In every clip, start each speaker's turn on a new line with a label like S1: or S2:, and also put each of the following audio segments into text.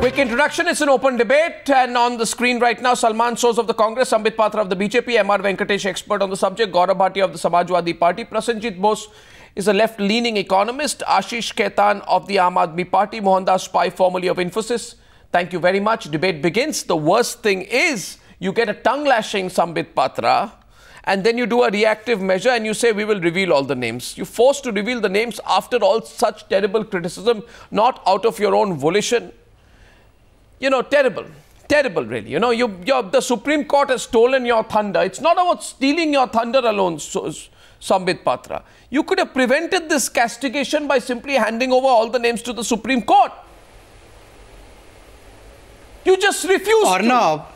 S1: Quick introduction, it's an open debate, and on the screen right now, Salman Soz of the Congress, Sambit Patra of the BJP, M.R. Venkatesh, expert on the subject, Gaurav Bhatia of the Samajwadi Party, Prasenjit Bose is a left-leaning economist, Ashish Khaitan of the Aam Aadmi Party, Mohandas Pai, formerly of Infosys. Thank you very much. Debate begins. The worst thing is you get a tongue-lashing Sambit Patra, and then you do a reactive measure and you say, we will reveal all the names. You're forced to reveal the names after all such terrible criticism, not out of your own volition. You know, terrible really. You know, the Supreme Court has stolen your thunder. It's not about stealing your thunder alone, Sambit Patra. You could have prevented this castigation by simply handing over all the names to the Supreme Court. You just refused
S2: Arnav,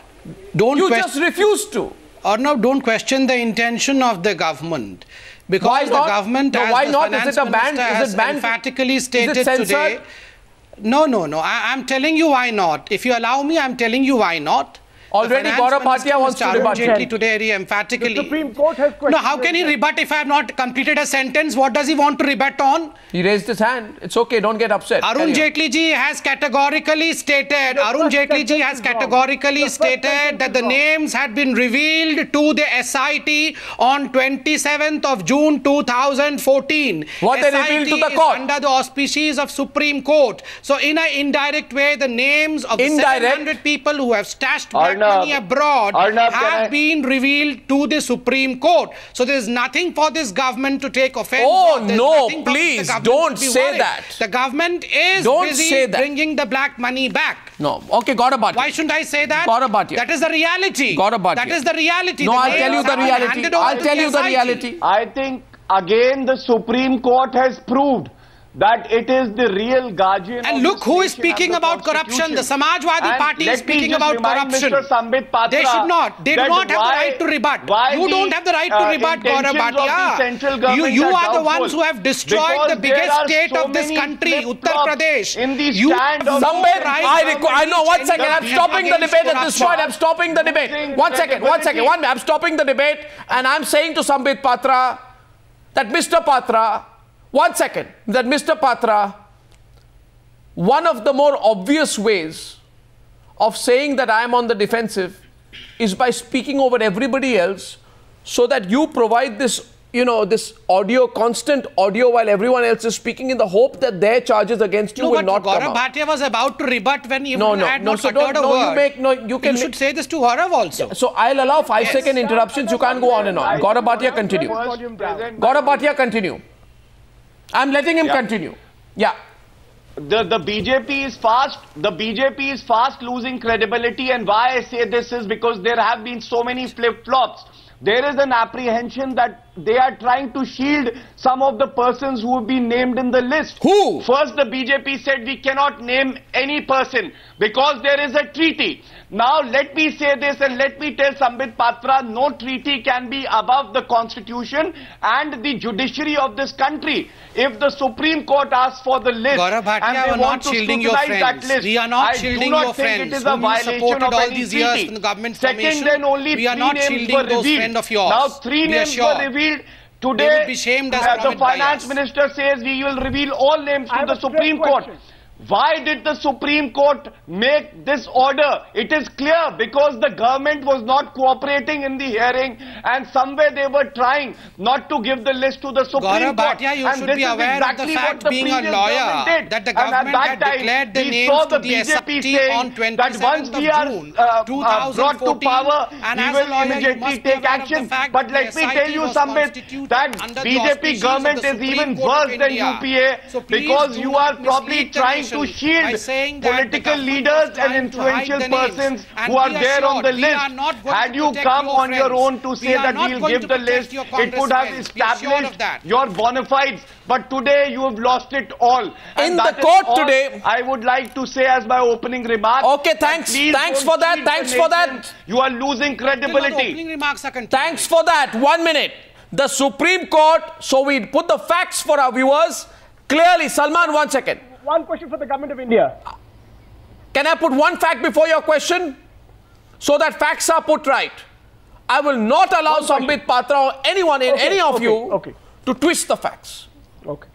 S2: Arnav, don't question the intention of the government. Because the government, as the finance minister has emphatically stated today... No. I'm telling you why not. If you allow me, I'm telling you why not.
S1: Already Gaurav Bhatia wants to rebut.
S2: Today he emphatically...
S3: The Supreme Court has questioned...
S2: No, how can he rebut if I have not completed a sentence? What does he want to rebut on?
S1: He raised his hand. It's okay, don't get upset.
S2: Arun Jaitley ji has categorically stated, that the names had been revealed to the SIT on 27th of June 2014.
S1: What they revealed to the court?
S2: Under the auspices of Supreme Court. So in an indirect way, the names of the 700 people who have stashed black money abroad have been revealed to the Supreme Court. So there is nothing for this government to take offense.
S1: Oh no, please don't say that.
S2: The government is busy bringing the black money back.
S1: No, okay, Gaurav Bhatia.
S2: Why shouldn't I say that?
S1: Gaurav Bhatia.
S2: That is the reality.
S1: Gaurav Bhatia.
S2: That is the reality.
S1: No, I'll tell you the reality. I'll tell you the reality.
S3: I think again the Supreme Court has proved that it is the real guardian.
S2: And look who is speaking about corruption. The Samajwadi Party is speaking about corruption. They should not. They do not have the right to rebut. You don't have the right to rebut, Gaurav Bhatia. You are the ones who have destroyed the biggest state of this country, Uttar Pradesh.
S1: I know, one second. I'm stopping the debate at this point. I'm stopping the debate. One second. I'm stopping the debate and I'm saying to Sambit Patra that Mr. Patra, one of the more obvious ways of saying that I am on the defensive is by speaking over everybody else so that you provide this, this constant audio while everyone else is speaking in the hope that their charges against you will not come out.
S2: Gaurav Bhatia was about to rebut when you had not uttered a word. You should say this to Gaurav also.
S1: So I'll allow 5-second interruptions. You can't go on and on. Gaurav Bhatia, continue. Gaurav Bhatia, continue. I'm letting him continue. Yeah.
S3: The BJP is fast. The BJP is fast losing credibility, and why I say this is because there have been so many flip-flops. There is an apprehension that they are trying to shield some of the persons who have been named in the list.
S1: Who?
S3: First, the BJP said we cannot name any person because there is a treaty. Now, let me say this and let me tell Sambit Patra, no treaty can be above the constitution and the judiciary of this country. If the Supreme Court asks for the list and they want to scrutinize that list,
S2: we are not shielding your friends.
S3: I do not think it is a violation of any treaty. Second, then only 3 names were revealed. Now 3 names were revealed. Today, the finance minister says we will reveal all names to the Supreme Court. Why did the Supreme Court make this order? It is clear because the government was not cooperating in the hearing and somewhere they were trying not to give the list to the Supreme Court.
S2: Bhatia, you should be aware of the fact, being a lawyer, that the government had declared the names to the SIT on 27th of June 2014.
S3: Brought to power, we will immediately take action. But let me tell you, Sambit, that BJP government is even worse than UPA because you are probably trying to shield political leaders and influential persons who are there on the list. Had you come on your own to say that we will give the list, it would have established your bona fides. But today you have lost it all.
S1: In the court today,
S3: I would like to say as my opening remark.
S1: Okay, thanks. Thanks for that. Thanks for that.
S3: You are losing credibility.
S1: Thanks for that. 1 minute. The Supreme Court, so we put the facts for our viewers. Clearly, Salman, 1 second.
S4: One question for the government of India.
S1: Can I put one fact before your question? So that facts are put right. I will not allow Sambit Patra or anyone in any of you to twist the facts.
S4: Okay.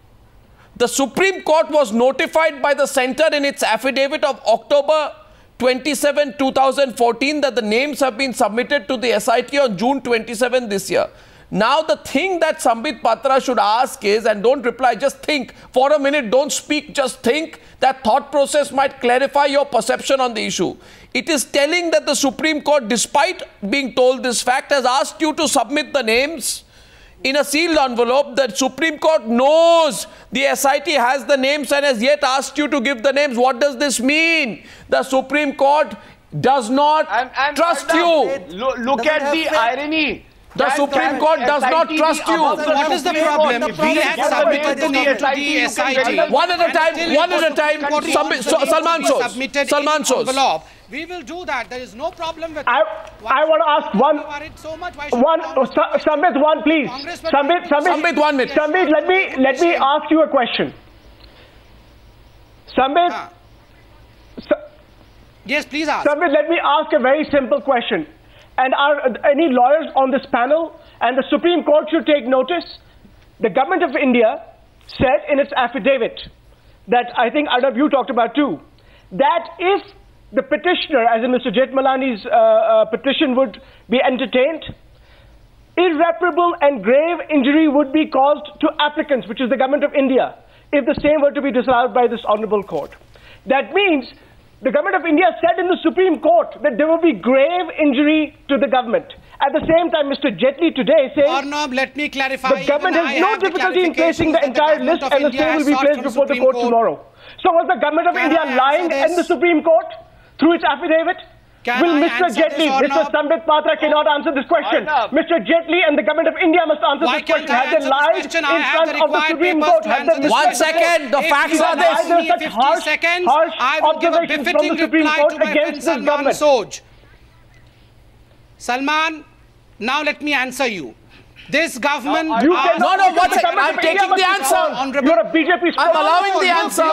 S1: The Supreme Court was notified by the centre in its affidavit of October 27, 2014 that the names have been submitted to the SIT on June 27 this year. Now the thing that Sambit Patra should ask is, and don't reply, just think for a minute, don't speak, just think. That thought process might clarify your perception on the issue. It is telling that the Supreme Court, despite being told this fact, has asked you to submit the names in a sealed envelope. The Supreme Court knows the SIT has the names and has yet asked you to give the names. What does this mean? The Supreme Court does not trust you.
S3: Look at the irony.
S1: The Supreme Court does not trust you.
S2: What is the problem? We had submitted the name to the SIT.
S1: One at a time, one at a time. Salman Soz.
S2: We will do that. There is no problem with
S4: I want to ask Sambit, one please. Sambit,
S1: 1 minute.
S4: Sambit, let me ask you a question. Sambit.
S2: Yes, please ask.
S4: Sambit, let me ask a very simple question. And are any lawyers on this panel, and the Supreme Court should take notice? The government of India said in its affidavit that I think Arnab you talked about too, that if the petitioner, as in Mr. Jethmalani's petition, would be entertained, irreparable and grave injury would be caused to applicants, which is the government of India, if the same were to be disallowed by this honorable court. That means the government of India said in the Supreme Court that there will be grave injury to the government. At the same time, Mr. Jaitley today says
S2: Arnab, let me clarify.
S4: The government has no difficulty in placing the entire list, and the same will be placed before the court tomorrow. So was the government of India lying in the Supreme Court through its affidavit? Will Mr. Jaitley, Mr. Sambit Patra cannot answer this question. Mr. Jaitley and the government of India must answer this question. Have they lied in front of the Supreme Court?
S1: 1 second, the facts are this.
S4: Are there such harsh observations from the Supreme Court against this government?
S2: Salman, now let me answer you. This government...
S1: I'm taking the answer.
S4: You're a BJP spokesman.
S1: I'm allowing the answer.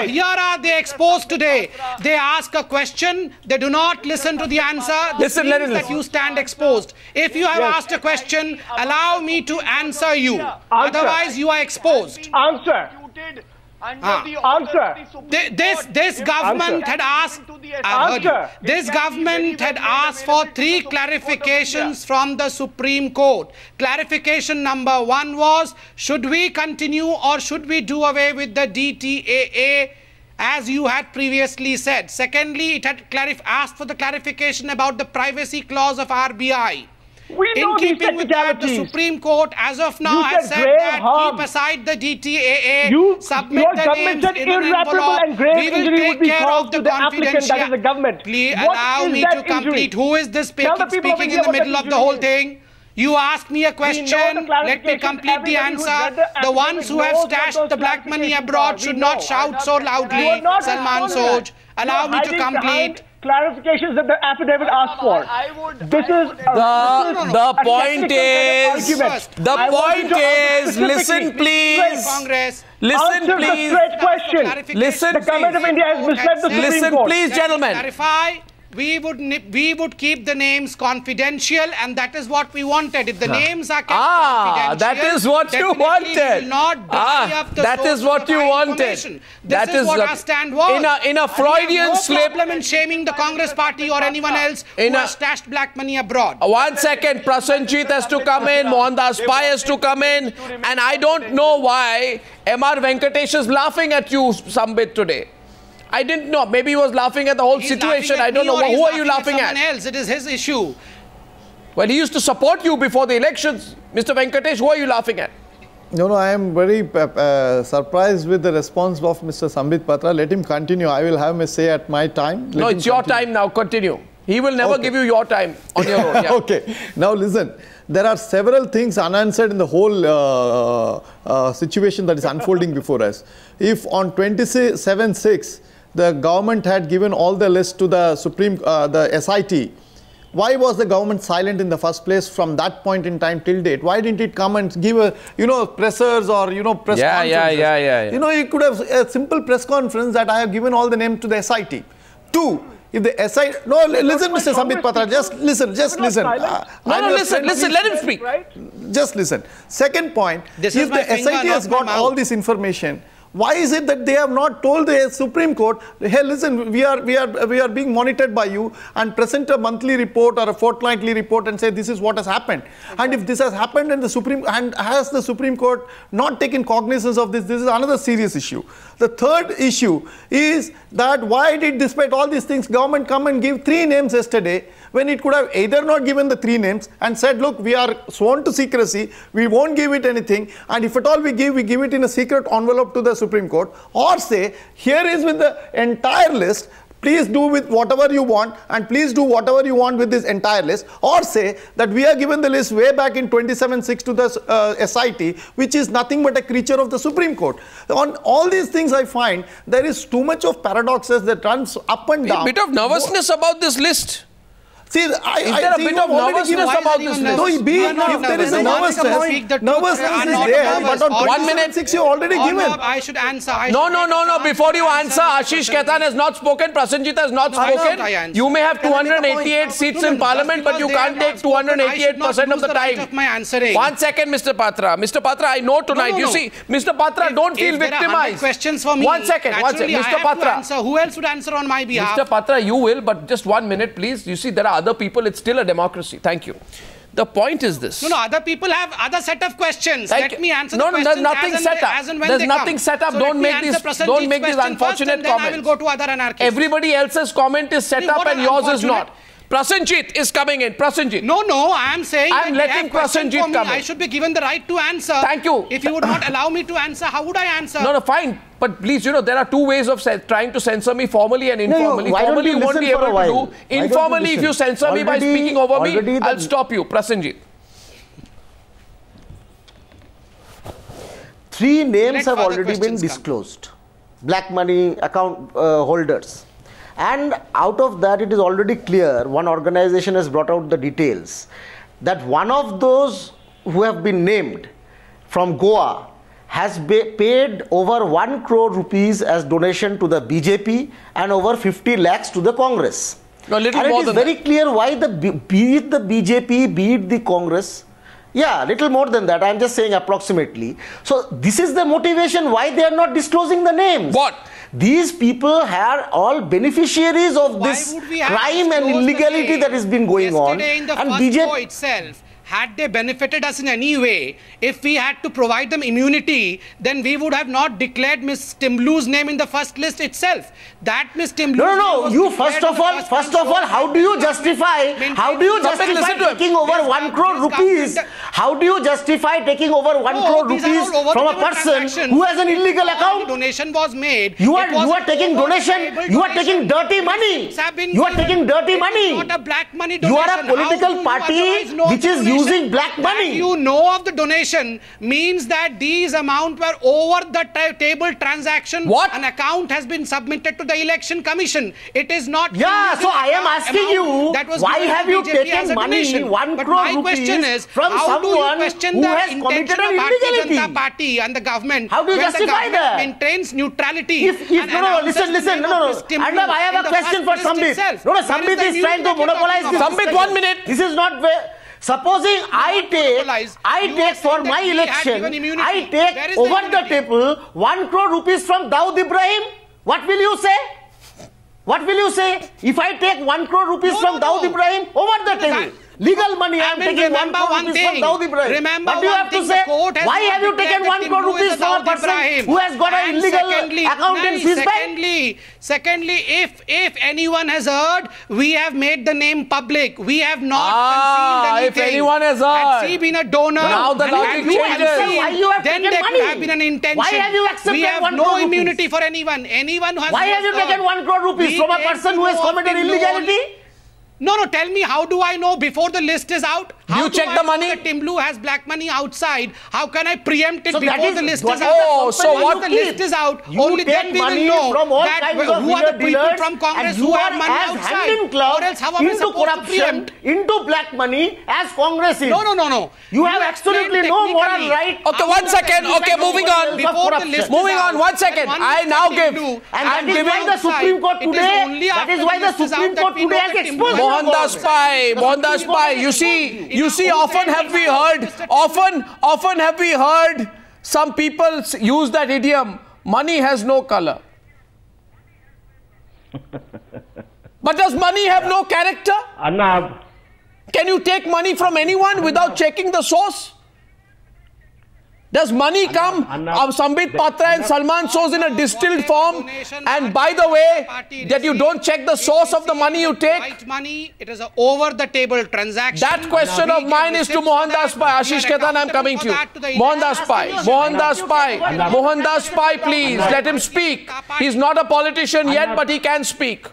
S2: Here are they exposed today. They ask a question. They do not listen to the answer.
S1: Listen, let it
S2: that you stand exposed. If you have asked a question, allow me to answer you. Otherwise, you are exposed.
S4: Answer.
S2: This government had asked. This government had asked for 3 clarifications from the Supreme Court. Clarification number 1 was: should we continue or should we do away with the DTAA, as you had previously said? Secondly, it had asked for the clarification about the privacy clause of RBI. In keeping with that, the Supreme Court, as of now, has said that keep aside the DTAA, submit the names in an envelope. We will take care of the confidentiality. Please allow me to complete. Who is this speaking in the middle of the whole thing? You asked me a question, let me complete the answer. The ones who have stashed the black money abroad should not shout so loudly. Salman Soz, allow me to complete.
S4: Clarifications that the affidavit asked for. This is
S1: the point is, listen please. Listen please.
S4: Straight question.
S1: Listen
S4: please. The government of India has misled the Supreme Court.
S1: Listen please, gentlemen.
S2: Clarify. We would keep the names confidential, and that is what we wanted. If the names are kept confidential,
S1: that is what you wanted.
S2: We will not dry up the
S1: that is what you wanted.
S2: That is what our stand was.
S1: In a Freudian slip.
S2: No problem in shaming the Congress party or anyone else who has stashed black money abroad.
S1: 1 second, Prasenjit has to come in, Mohandas Pai has to come in, and I don't know why M.R. Venkatesh is laughing at you, Sambit, today. I didn't know. Maybe he was laughing at the whole situation. I don't know. Who are you laughing at?
S2: Else. It is his issue.
S1: Well, he used to support you before the elections. Mr. Venkatesh, who are you laughing at?
S5: No, I am very surprised with the response of Mr. Sambit Patra. Let him continue. I will have a say at my time.
S1: No, it's your time now. Continue. He will never give you your time on your own. Yeah.
S5: Okay. Now listen. There are several things unanswered in the whole situation that is unfolding before us. If on 27/6, the government had given all the lists to the the SIT, why was the government silent in the first place from that point in time till date? Why didn't it come and give a, pressers or, press conferences? You could have a simple press conference that I have given all the names to the SIT. 2, if the SI, no, listen, Mr. Sambit Patra, just listen.
S1: Listen, let him speak.
S4: Right?
S5: Just listen. Second point, if the SIT has got all this information, why is it that they have not told the Supreme Court, hey, listen, we are being monitored by you, and present a monthly report or a fortnightly report and say this is what has happened. Okay. And if this has happened and has the Supreme Court not taken cognizance of this, this is another serious issue. The third issue is that why did, despite all these things, government come and give 3 names yesterday, when it could have either not given the 3 names and said, look, we are sworn to secrecy, we won't give it anything, and if at all we give it in a secret envelope to the Supreme Court, or say, here is with the entire list, please do with whatever you want, and please do whatever you want with this entire list, or say that we are given the list way back in 27/6 to the SIT, which is nothing but a creature of the Supreme Court. On all these things, I find there is too much of paradoxes that runs up and down.
S1: A bit of nervousness about this list.
S5: See,
S1: is there a bit of nervousness about this list?
S5: No, if there is a nervousness is there, but on 1 minute 6 you already given.
S2: I should answer.
S1: No. Before you answer, Ashish Khaitan has not spoken, Prasenjit has not spoken. You may have 288 seats in Parliament, but you can't take 288% of the time. 1 second, Mr. Patra. Mr. Patra, I know tonight. You see, Mr. Patra, don't feel victimized.
S2: Questions for me.
S1: 1 second. Mr. Patra.
S2: Who else would answer on my behalf?
S1: Mr. Patra, you will, but just 1 minute, please. You see, there are other people, it's still a democracy. Thank you. The point is this.
S2: No, other people have other set of questions. Let me answer
S1: the
S2: questions
S1: there's nothing set up. There's nothing set up. So don't make these unfortunate comments.
S2: I will go to other anarchists.
S1: Everybody else's comment is set up and yours is not. Prasenjit is coming in. Prasenjit.
S2: No, I am saying
S1: I'm letting Prasenjit come in.
S2: I should be given the right to answer.
S1: Thank you.
S2: If you would not allow me to answer, how would I answer?
S1: No, fine. But please, there are 2 ways of trying to censor me, formally and informally. Formally, you won't be able to do. Informally, if you censor me by speaking over me, I'll stop you. Prasenjit.
S6: 3 names have already been disclosed. Black money account holders. And out of that, it is already clear, one organization has brought out the details, that one of those who have been named from Goa has paid over 1 crore rupees as donation to the BJP and over 50 lakhs to the Congress.
S1: No,
S6: and it is very clear why be it the BJP, be it the Congress, yeah, little more than that, I am just saying approximately. So this is the motivation why they are not disclosing the names.
S1: What?
S6: These people are all beneficiaries of this crime and illegality that has been going on.
S2: In the and BJP itself, had they benefited us in any way, if we had to provide them immunity, then we would have not declared Ms. Timblu's name in the first list itself. That Ms. Timblu's
S6: No, you first of all, how do you justify, taking over 1 crore rupees? How do you justify taking over 1 crore rupees from a person who has an illegal account?
S2: Donation was made.
S6: You are taking donation. You are taking dirty money. You are taking dirty money.
S2: Not a black money donation.
S6: You are a political party which is using black money.
S2: You know of the donation means that these amounts were over the table transaction.
S1: What?
S2: An account has been submitted to the Election Commission. It is not.
S6: Yeah, so I am asking you, why have you taken money, 1 crore rupees from someone who has committed an illegality?
S2: Janata Party and the government.
S6: How do you justify that?
S2: Maintains neutrality.
S6: Listen. And I have a question for Sambit. Sambit is trying to monopolize this.
S1: Sambit, 1 minute.
S6: This is not where. Supposing I take for my election, I take over the table 1 crore rupees from Dawood Ibrahim. What will you say? What will you say? If I take 1 crore rupees from Dawood Ibrahim over the table? Legal money, I am taking 1 crore rupees from Dawood Ibrahim. What do you have to say? Why have you taken 1 crore rupees from a person who has got an illegal account in Swiss bank?
S2: Secondly, if anyone has heard, we have made the name public. We have not concealed anything.
S1: If anyone has heard.
S2: Had she been a donor,
S1: now the logic changes.
S6: Why you have
S2: then
S6: taken
S2: there
S6: money?
S2: could have been an intention.
S6: Why have you accepted
S2: we have
S6: 1
S2: no
S6: crore
S2: immunity
S6: rupees?
S2: for anyone. Anyone who has
S6: Why have you taken 1 crore rupees from a person who has committed illegality?
S2: No, tell me, how do I know before the list is out?
S1: How do you check the money?
S2: That Tim Blue has black money outside. How can I preempt it before the list is out?
S1: Oh, so
S2: once the list is out, only then we will know that who are the people from Congress who have money outside.
S6: Or else how are we supposed to preempt? Into black money as Congress is.
S2: No.
S6: You have absolutely no moral right.
S1: Okay, 1 second. Okay, moving on. Moving on, 1 second. I now give.
S6: I'm giving the Supreme Court today. That is why the Supreme Court today has exposed
S1: Mohandas Pai. You see, often have we heard some people use that idiom, money has no color. But does money have no character?
S7: Arnab.
S1: Can you take money from anyone without checking the source? Does money come of Sambit Patra and Salman Soz in a distilled form? And by the way, that you don't check the source of the money you take?
S2: Right money, it is an over-the-table transaction.
S1: That question of mine is to Mohandas Pai. Ashish Khaitan, I am coming to you. Mohandas Pai, please, let him speak. He's not a politician yet, but he can speak.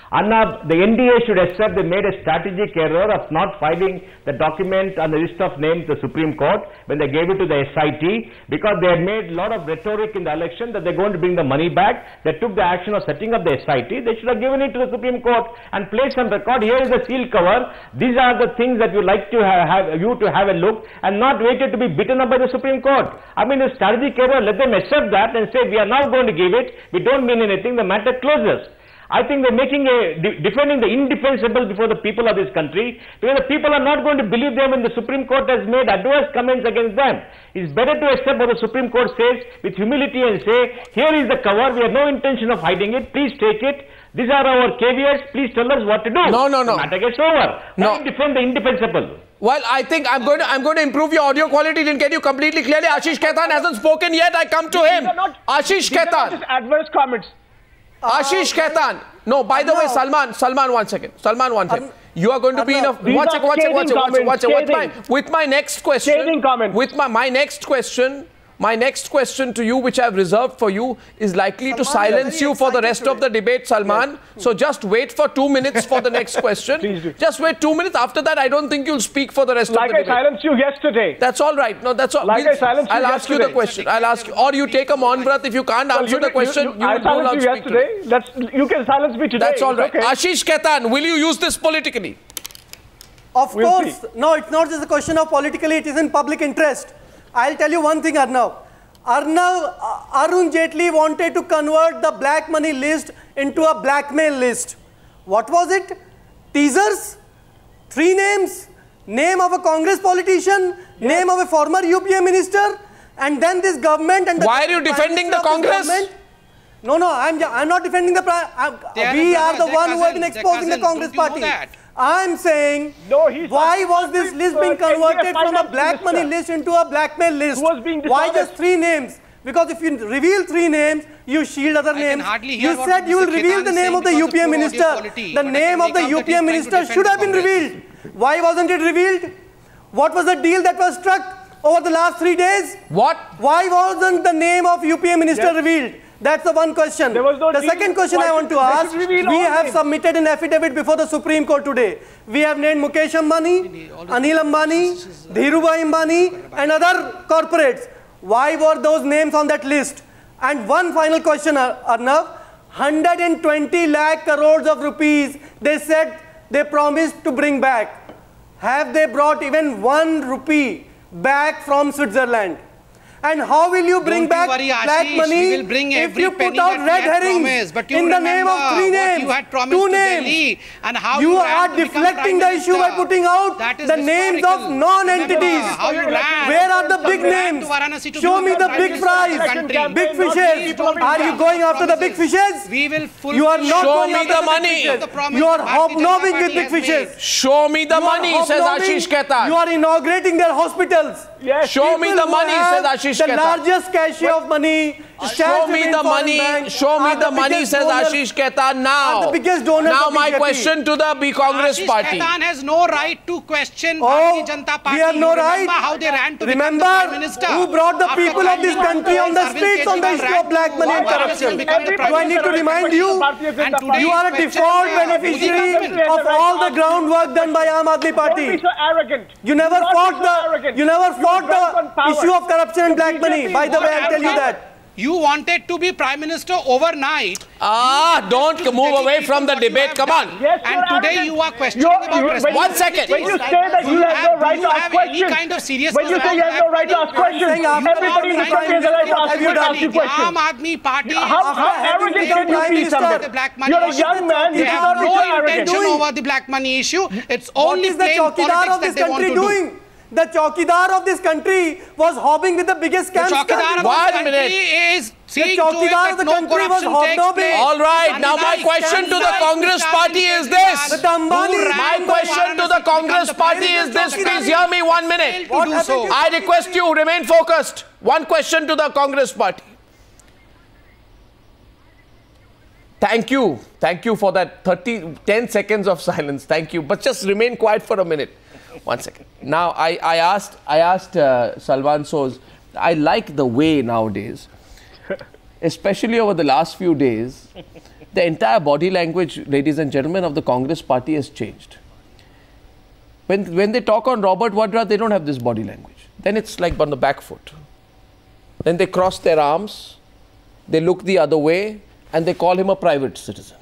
S7: Arnab, the NDA should accept they made a strategic error of not filing the document on the list of names to the Supreme Court when they gave it to the SIT, because they had made a lot of rhetoric in the election that they're going to bring the money back. They took the action of setting up the SIT. They should have given it to the Supreme Court and placed on record, here is the seal cover. These are the things that you like to have a look, and not waited to be beaten up by the Supreme Court. I mean, a strategic error, let them accept that and say, we are now going to give it. We don't mean anything. The matter closes. I think they're defending the indefensible before the people of this country, because the people are not going to believe them when the Supreme Court has made adverse comments against them. It's better to accept what the Supreme Court says with humility and say, here is the cover, we have no intention of hiding it, please take it. These are our caveats, please tell us what to do.
S1: No.
S7: The matter gets over.
S1: No.
S7: Defend the indefensible.
S1: Well, I think I'm going to improve your audio quality. Didn't get you completely clearly. Ashish Khaitan hasn't spoken yet. I come to him. Ashish Khaitan.
S4: Just adverse comments.
S1: Ashish Khaitan. No, by the way, Salman, 1 second. Salman, 1 second. You are going to be in a... Watch it. With my next question... With my next question to you, which I have reserved for you, is likely to silence you for the rest of the debate, Salman. So just wait for 2 minutes for the next question.
S4: Please do.
S1: Just wait 2 minutes. After that, I don't think you'll speak for the rest of the debate.
S4: Like I silenced you yesterday.
S1: That's all right. No, that's all.
S4: I silenced you
S1: I'll ask you the question. I'll ask you. Or you take a Maun Vrat. If you can't answer the question, you will go on speaking.
S4: You can silence me today.
S1: That's all right.
S4: Okay.
S1: Ashish Khaitan, will you use this politically?
S8: Of course. No, it's not just a question of politically. It is in public interest. I'll tell you one thing, Arnav. Arun Jaitley wanted to convert the black money list into a blackmail list. What was it? Teasers? 3 names? Name of a Congress politician? Yes. Name of a former UPA minister? And then this government and the...
S1: Why are you defending the Congress?
S8: No, I'm not defending the... we are the one who have been exposing the Congress party. I'm saying, why was this list being converted from a black money list into a blackmail list? Why just 3 names? Because if you reveal 3 names, you shield other names. You said you will reveal the name of the UPA minister. The name of the UPA minister should have been revealed. Why wasn't it revealed? What was the deal that was struck over the last 3 days?
S1: What?
S8: Why wasn't the name of UPA minister revealed? That's the one question. The second question I want to ask, we have submitted an affidavit before the Supreme Court today. We have named Mukesh Ambani, Anil Ambani, Dhirubhai Ambani and other corporates. Why were those names on that list? And one final question, Arnav. 120 lakh crores of rupees, they said they promised to bring back. Have they brought even 1 rupee back from Switzerland? And how will you bring back black money if you put out red herrings in the name of 3 names, 2 names? You are deflecting the issue by putting out the names of non-entities. Where are the big names? Show me the big fries, big fishes. Are you going after the big fishes? You are not going after the money. You are hobnobbing with big fishes.
S1: Show me the money, says Ashish Khaitan.
S8: You are inaugurating their hospitals.
S1: Show me the money, says Ashish Khaitan.
S8: The largest cache of money
S1: Show me the money. Show me the money, says Ashish Khaitan now.
S8: The biggest donor.
S1: Now my question to the Congress party.
S2: Ashish Khaitan has no right to question Bharatiya Janata Party.
S8: We have no right.
S2: Remember how they ran to become the Prime Minister.
S8: Who brought the people of this country on the streets on the issue of black money and corruption? Do I need to remind you? You are a default beneficiary of all the groundwork done by Aam Aadmi Party.
S4: Don't be so arrogant.
S8: You never fought the issue of corruption and black money. By the way, I'll tell you that.
S2: You wanted to be Prime Minister overnight.
S1: Don't move away from the debate. Come on.
S4: Yes,
S2: and today you are questioning about
S1: 1 second.
S4: When you say that you have no right to ask questions,
S2: kind of seriousness,
S4: when you say you have no right to ask questions, everybody in the country has the right to ask you questions.
S2: Aam Aadmi Party
S4: How arrogant can you be, Sambit? You're a young man. You should not be so arrogant.
S2: Intention over the black money issue. It's only plain politics that they want to do.
S8: The chowkidar of this country was hobbing with the biggest scam.
S2: The chowkidar of this country is seeing to it that no corruption takes place.
S1: All right, now my question to the Congress party is this. My question to the Congress party is this. Please hear me 1 minute. I request you remain focused. One question to the Congress party. Thank you. Thank you for that 10 seconds of silence. Thank you. But just remain quiet for a minute. 1 second. Now, I asked Salman Soz, I like the way nowadays, especially over the last few days, the entire body language, ladies and gentlemen, of the Congress party has changed. When they talk on Robert Vadra, they don't have this body language. Then it's like on the back foot. Then they cross their arms, they look the other way, and they call him a private citizen.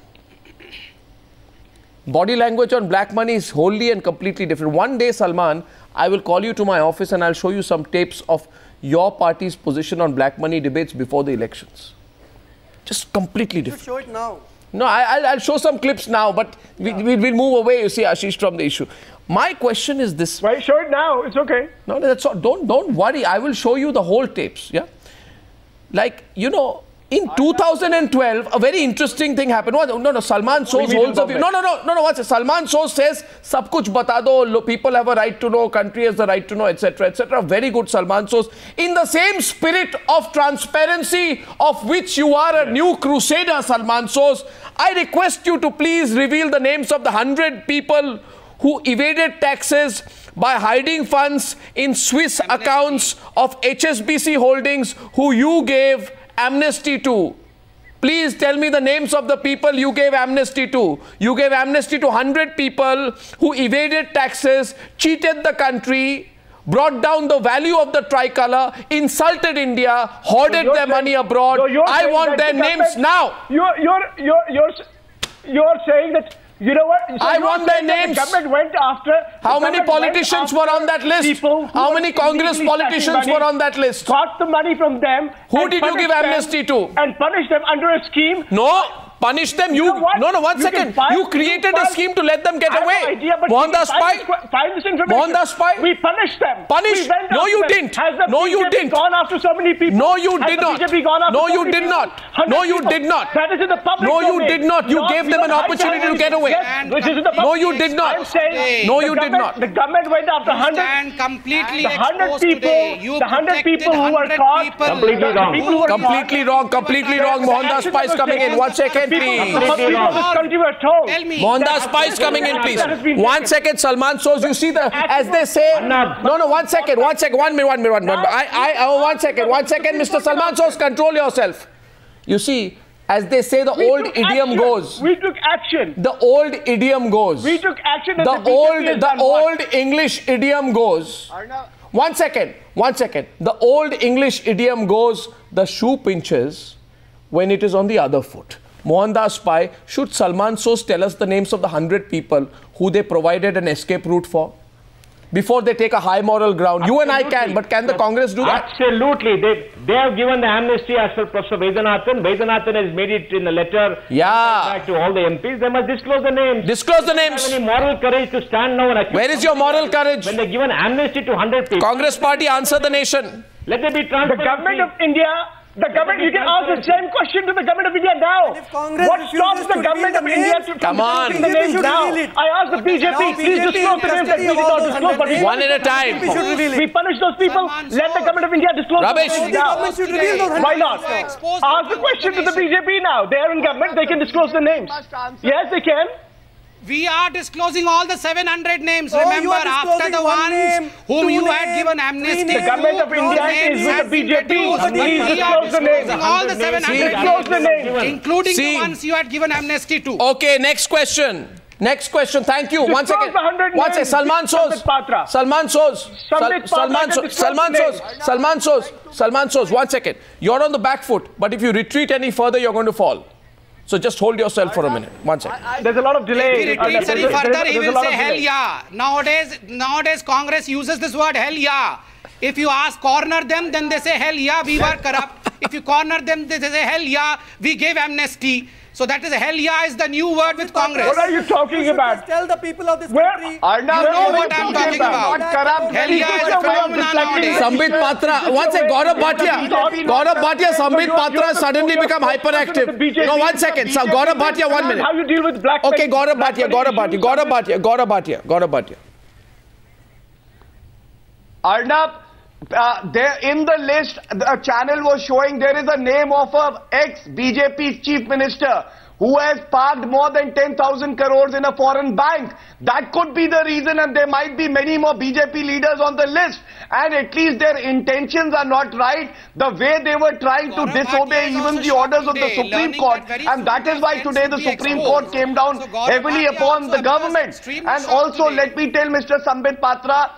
S1: Body language on black money is wholly and completely different. One day, Salman, I will call you to my office and I'll show you some tapes of your party's position on black money debates before the elections. Just completely different.
S8: You show it now.
S1: No, I'll show some clips now, but we'll move away, you see, Ashish, from the issue. My question is this.
S4: Why show it now? It's okay.
S1: No, that's all. Don't worry. I will show you the whole tapes. Yeah. Like, you know, in 2012, a very interesting thing happened. No, Salman Soz holds a view. No. What's it? Salman Soz says, "Sab kuch bata do, people have a right to know, country has the right to know, etc., etc." Very good, Salman Soz. In the same spirit of transparency of which you are a new crusader, Salman Soz, I request you to please reveal the names of the 100 people who evaded taxes by hiding funds in Swiss accounts of HSBC Holdings, who you gave amnesty to. Please tell me the names of the people you gave amnesty to. You gave amnesty to 100 people who evaded taxes, cheated the country, brought down the value of the tricolor, insulted India, hoarded their money abroad. I want their names now.
S4: You're saying that, you know what? So
S1: I want their names.
S4: The government went after.
S1: How many politicians were on that list? How many Congress politicians were on that list?
S4: Got the money from them.
S1: Who did you give amnesty to?
S4: And punished them under a scheme.
S1: No. Punish them. No, 1 second. You created a scheme to let them get away. Mohandas Pai. Mohandas Pai.
S4: We punished them.
S1: Punished? No, you didn't. No, you didn't.
S4: Gone after so many people.
S1: No, you did not. No, you did not. No, you did not.
S4: That is in the public.
S1: No, you did not. You gave them an opportunity to get away. No, you did not. No, you did not.
S4: The government went after 100.
S2: Completely
S4: exposed today. The 100 people who were caught.
S1: Completely wrong. Completely wrong. Completely wrong. Mohandas Pai is coming in. 1 second. Please. Mohandas Pai is coming in, please. 1 second, Salman Soz. You see the, as they say. No, 1 second. 1 second. 1 minute. 1 minute. 1 minute. 1 second. 1 second, Mr. Salman Soz. Control yourself. You see, as they say, the old idiom goes.
S4: We took action.
S1: The old idiom goes.
S4: We took action.
S1: The old English idiom goes. 1 second. 1 second. The old English idiom goes, the shoe pinches when it is on the other foot. Mohandas Pai, should Salman Soz tell us the names of the 100 people who they provided an escape route for? Before they take a high moral ground.
S7: Absolutely.
S1: You and I can, but can the Congress do that?
S7: Absolutely. They have given the amnesty as per Professor Vaidyanathan. Vaidyanathan has made it in a letter back to all the MPs. They must disclose the names.
S1: Disclose the names.
S7: They have any moral courage to stand now and accuse.
S1: Where is your moral courage?
S7: When they give an amnesty to 100 people.
S1: Congress party, answer the nation.
S7: Let there be transparency.
S4: The government of India... The government, you can ask the same question to the government of India now. What stops the government of India to
S1: come on
S4: the names now? I asked the BJP, please disclose the names that we did not disclose. But
S1: one at a time.
S4: We punish those people. Let the government of India disclose the names now. Why not? Ask the question to the BJP now. They are in government. They can disclose the names. Yes, they can.
S2: We are disclosing all the 700 names. Remember, after the ones whom you had given amnesty.
S4: The government of India is with the BJP. Please disclose the names.
S2: All the 700
S4: disclose the names.
S2: Including the ones you had given amnesty to.
S1: Okay, next question. Next question. Thank you. One second. One second. Salman Soz. Salman Soz. 1 second. You're on the back foot, but if you retreat any further, you're going to fall. So just hold yourself for a minute. 1 second.
S4: There's a lot of delay.
S2: If he retreats any further, he will say hell yeah. Nowadays, Congress uses this word hell yeah. If you corner them, then they say hell yeah, we were corrupt. If you corner them, they say hell yeah, we gave amnesty. So that is hell yeah is the new word with Congress.
S4: What are you talking about?
S8: Tell the people of this country.
S2: You know what I'm talking about. Hell yeah is a phenomenon nowadays.
S1: Sambit Patra. Once a Gaurav Bhatia, Sambit Patra has suddenly become hyperactive. No, 1 second. So Gaurav Bhatia, 1 minute.
S4: How you deal with black?
S1: Okay, Gaurav Bhatia.
S3: Arnab, there in the list, the channel was showing there is a name of a ex-BJP chief minister who has parked more than 10,000 crores in a foreign bank. That could be the reason, and there might be many more BJP leaders on the list. And at least their intentions are not right. The way they were trying to disobey even the orders of the Supreme Court. And that is why today the Supreme Court came down heavily upon the government. And also let me tell Mr. Sambit Patra,